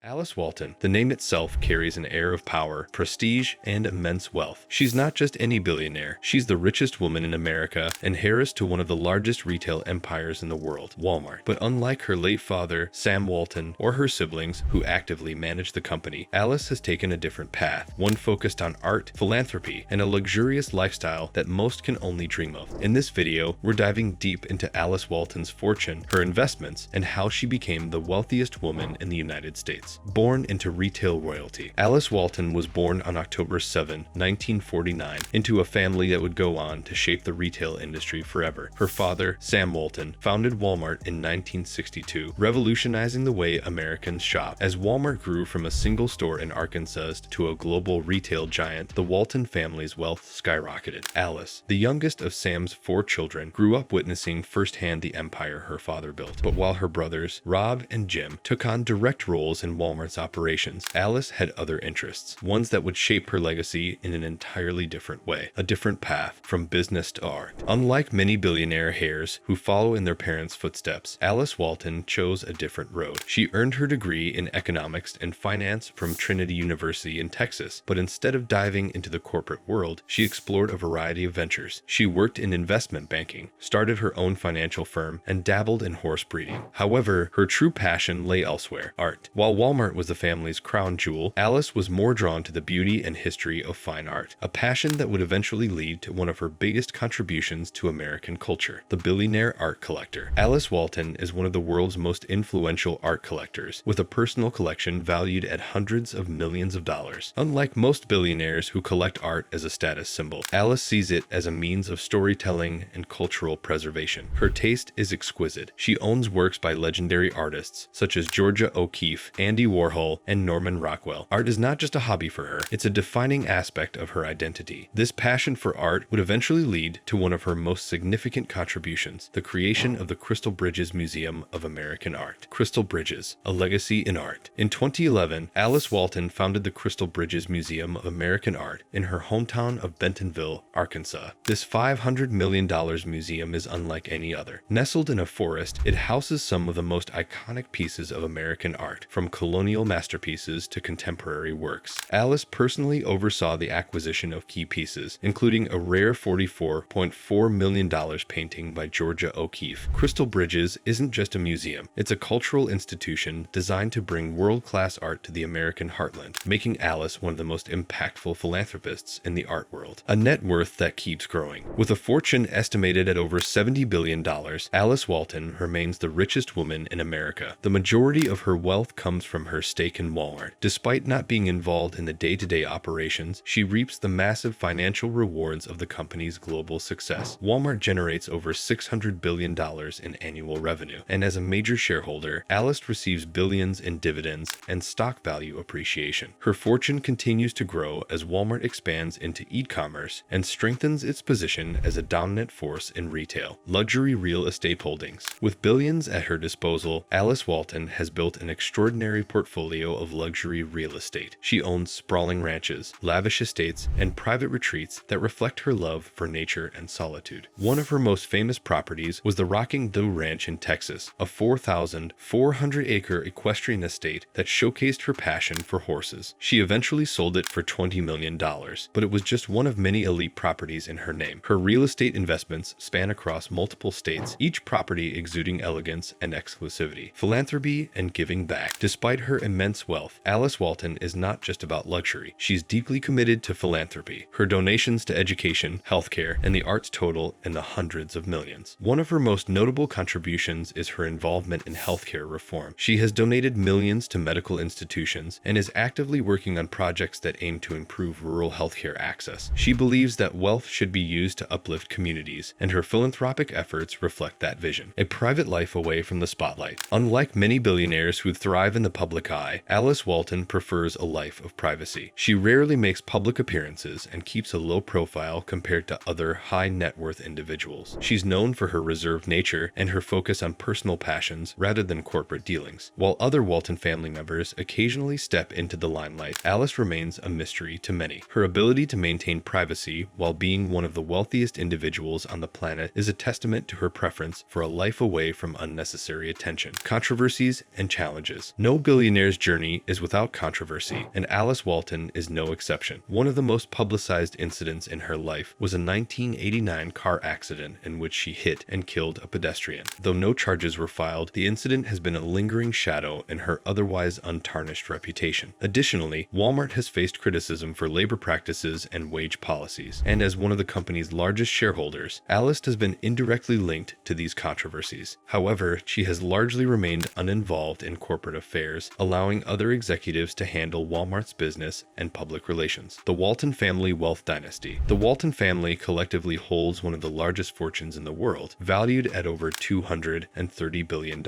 Alice Walton, the name itself carries an air of power, prestige, and immense wealth. She's not just any billionaire, she's the richest woman in America and heiress to one of the largest retail empires in the world, Walmart. But unlike her late father, Sam Walton, or her siblings who actively managed the company, Alice has taken a different path, one focused on art, philanthropy, and a luxurious lifestyle that most can only dream of. In this video, we're diving deep into Alice Walton's fortune, her investments, and how she became the wealthiest woman in the United States. Born into retail royalty, Alice Walton was born on October 7, 1949, into a family that would go on to shape the retail industry forever. Her father, Sam Walton, founded Walmart in 1962, revolutionizing the way Americans shop. As Walmart grew from a single store in Arkansas to a global retail giant, the Walton family's wealth skyrocketed. Alice, the youngest of Sam's 4 children, grew up witnessing firsthand the empire her father built. But while her brothers, Rob and Jim, took on direct roles in Walmart's operations, Alice had other interests, ones that would shape her legacy in an entirely different way, a different path from business to art. Unlike many billionaire heirs who follow in their parents' footsteps, Alice Walton chose a different road. She earned her degree in economics and finance from Trinity University in Texas, but instead of diving into the corporate world, she explored a variety of ventures. She worked in investment banking, started her own financial firm, and dabbled in horse breeding. However, her true passion lay elsewhere, art. While Walmart was the family's crown jewel, Alice was more drawn to the beauty and history of fine art, a passion that would eventually lead to one of her biggest contributions to American culture, the billionaire art collector. Alice Walton is one of the world's most influential art collectors, with a personal collection valued at hundreds of millions of dollars. Unlike most billionaires who collect art as a status symbol, Alice sees it as a means of storytelling and cultural preservation. Her taste is exquisite. She owns works by legendary artists such as Georgia O'Keeffe, Andy Warhol, and Norman Rockwell. Art is not just a hobby for her, it's a defining aspect of her identity. This passion for art would eventually lead to one of her most significant contributions, the creation of the Crystal Bridges Museum of American Art. Crystal Bridges, a legacy in art. In 2011, Alice Walton founded the Crystal Bridges Museum of American Art in her hometown of Bentonville, Arkansas. This $500 million museum is unlike any other. Nestled in a forest, it houses some of the most iconic pieces of American art, from colonial masterpieces to contemporary works. Alice personally oversaw the acquisition of key pieces, including a rare $44.4 million painting by Georgia O'Keeffe. Crystal Bridges isn't just a museum, it's a cultural institution designed to bring world-class art to the American heartland, making Alice one of the most impactful philanthropists in the art world. A net worth that keeps growing. With a fortune estimated at over $70 billion, Alice Walton remains the richest woman in America. The majority of her wealth comes from her stake in Walmart. Despite not being involved in the day-to-day operations, she reaps the massive financial rewards of the company's global success. Walmart generates over $600 billion in annual revenue, and as a major shareholder, Alice receives billions in dividends and stock value appreciation. Her fortune continues to grow as Walmart expands into e-commerce and strengthens its position as a dominant force in retail, luxury real estate holdings. With billions at her disposal, Alice Walton has built an extraordinary portfolio of luxury real estate. She owns sprawling ranches, lavish estates, and private retreats that reflect her love for nature and solitude. One of her most famous properties was the Rocking Doe Ranch in Texas, a 4,400-acre equestrian estate that showcased her passion for horses. She eventually sold it for $20 million, but it was just one of many elite properties in her name. Her real estate investments span across multiple states, each property exuding elegance and exclusivity, philanthropy, and giving back. Despite her immense wealth, Alice Walton is not just about luxury. She's deeply committed to philanthropy. Her donations to education, healthcare, and the arts total in the hundreds of millions. One of her most notable contributions is her involvement in healthcare reform. She has donated millions to medical institutions and is actively working on projects that aim to improve rural healthcare access. She believes that wealth should be used to uplift communities, and her philanthropic efforts reflect that vision. A private life away from the spotlight. Unlike many billionaires who thrive in the public eye, Alice Walton prefers a life of privacy. She rarely makes public appearances and keeps a low profile compared to other high net worth individuals. She's known for her reserved nature and her focus on personal passions rather than corporate dealings. While other Walton family members occasionally step into the limelight, Alice remains a mystery to many. Her ability to maintain privacy while being one of the wealthiest individuals on the planet is a testament to her preference for a life away from unnecessary attention, controversies, and challenges. No billionaire billionaire's journey is without controversy, and Alice Walton is no exception. One of the most publicized incidents in her life was a 1989 car accident in which she hit and killed a pedestrian. Though no charges were filed, the incident has been a lingering shadow in her otherwise untarnished reputation. Additionally, Walmart has faced criticism for labor practices and wage policies, and as one of the company's largest shareholders, Alice has been indirectly linked to these controversies. However, she has largely remained uninvolved in corporate affairs, allowing other executives to handle Walmart's business and public relations. The Walton family wealth dynasty. The Walton family collectively holds one of the largest fortunes in the world, valued at over $230 billion.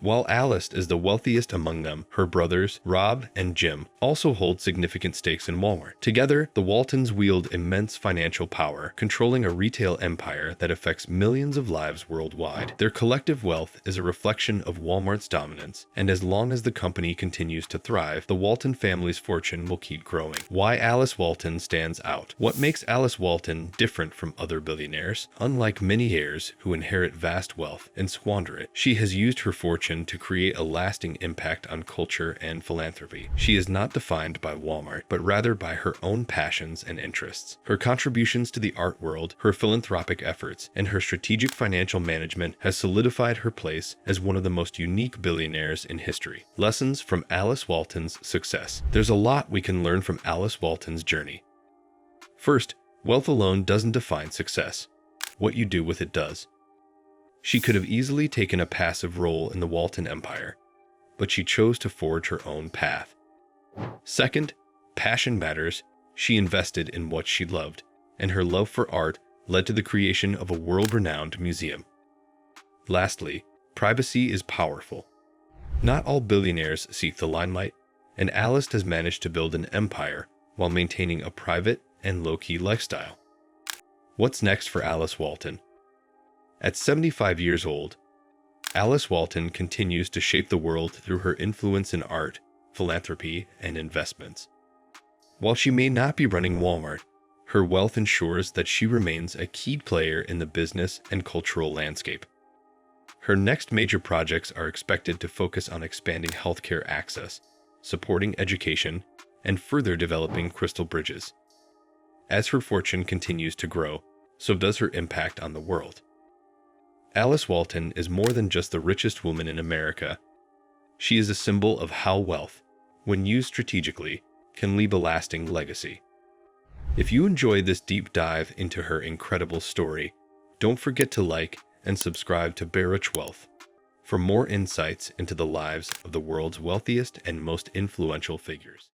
While Alice is the wealthiest among them, her brothers, Rob and Jim, also hold significant stakes in Walmart. Together, the Waltons wield immense financial power, controlling a retail empire that affects millions of lives worldwide. Their collective wealth is a reflection of Walmart's dominance, and as long as the company continues to thrive, the Walton family's fortune will keep growing. Why Alice Walton stands out. What makes Alice Walton different from other billionaires? Unlike many heirs who inherit vast wealth and squander it, she has used her fortune to create a lasting impact on culture and philanthropy. She is not defined by Walmart, but rather by her own passions and interests. Her contributions to the art world, her philanthropic efforts, and her strategic financial management has solidified her place as one of the most unique billionaires in history. Lessons from Alice Walton's success. There's a lot we can learn from Alice Walton's journey. First, wealth alone doesn't define success. What you do with it does. She could have easily taken a passive role in the Walton empire, but she chose to forge her own path. Second, passion matters. She invested in what she loved, and her love for art led to the creation of a world-renowned museum. Lastly, privacy is powerful. Not all billionaires seek the limelight, and Alice has managed to build an empire while maintaining a private and low-key lifestyle. What's next for Alice Walton? At 75 years old, Alice Walton continues to shape the world through her influence in art, philanthropy, and investments. While she may not be running Walmart, her wealth ensures that she remains a key player in the business and cultural landscape. Her next major projects are expected to focus on expanding healthcare access, supporting education, and further developing crystal bridges. As her fortune continues to grow, so does her impact on the world. Alice Walton is more than just the richest woman in America. She is a symbol of how wealth, when used strategically, can leave a lasting legacy. If you enjoyed this deep dive into her incredible story, don't forget to like and subscribe to Baruch Wealth for more insights into the lives of the world's wealthiest and most influential figures.